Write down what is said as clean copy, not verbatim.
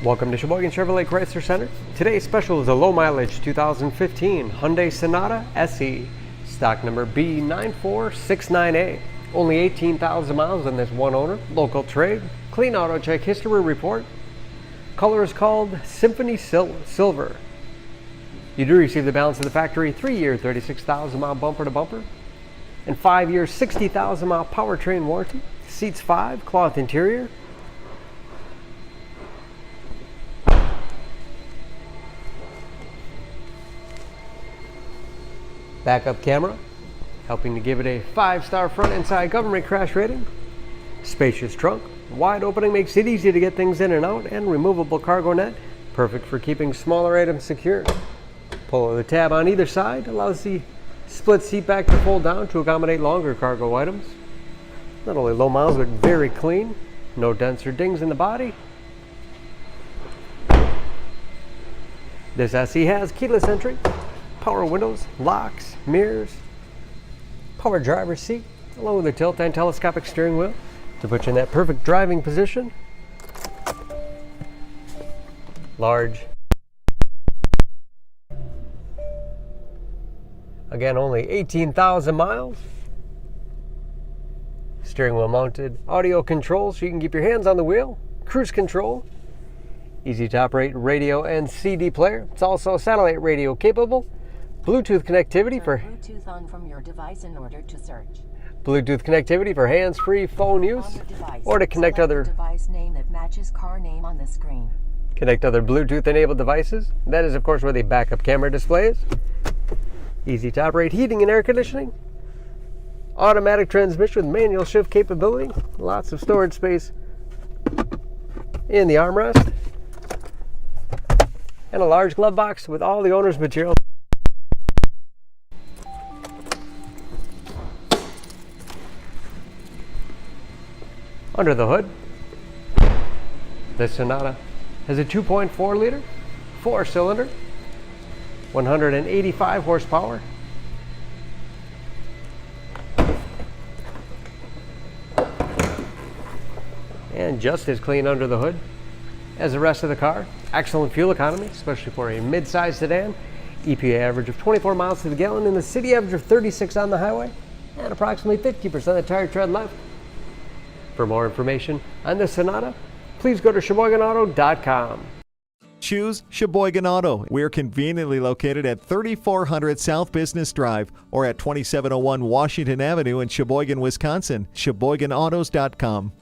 Welcome to Sheboygan Chevrolet Chrysler Center. Today's special is a low mileage 2015 Hyundai Sonata SE, stock number B9469A. Only 18,000 miles on this one owner, local trade, clean auto check history report. Color is called Symphony Silver. You do receive the balance of the factory 3-year 36,000 mile bumper to bumper and 5-year 60,000 mile powertrain warranty. Seats 5, cloth interior. Backup camera, helping to give it a 5-star front and side government crash rating. Spacious trunk, wide opening makes it easy to get things in and out, and removable cargo net, perfect for keeping smaller items secure. Pull the tab on either side allows the split seat back to fold down to accommodate longer cargo items. Not only low miles, but very clean. No dents or dings in the body. This SE has keyless entry, power windows, locks, mirrors, power driver's seat, along with a tilt and telescopic steering wheel to put you in that perfect driving position. Large. Again, only 18,000 miles. Steering wheel mounted audio controls so you can keep your hands on the wheel. Cruise control. Easy to operate radio and CD player. It's also satellite radio capable. Bluetooth connectivity for Bluetooth on from your device in order to search. Bluetooth connectivity for hands-free phone use, or to connect other device name that matches car name on the screen. Connect other Bluetooth-enabled devices. That is, of course, where the backup camera displays. Easy to operate heating and air conditioning. Automatic transmission with manual shift capability. Lots of storage space in the armrest, and a large glove box with all the owner's material. Under the hood, this Sonata has a 2.4 liter, 4-cylinder, 185 horsepower. And just as clean under the hood as the rest of the car. Excellent fuel economy, especially for a mid-size sedan. EPA average of 24 miles to the gallon and the city average of 36 on the highway, and approximately 50% of the tire tread left. For more information on the Sonata, please go to SheboyganAuto.com. Choose Sheboygan Auto. We're conveniently located at 3400 South Business Drive or at 2701 Washington Avenue in Sheboygan, Wisconsin. SheboyganAutos.com.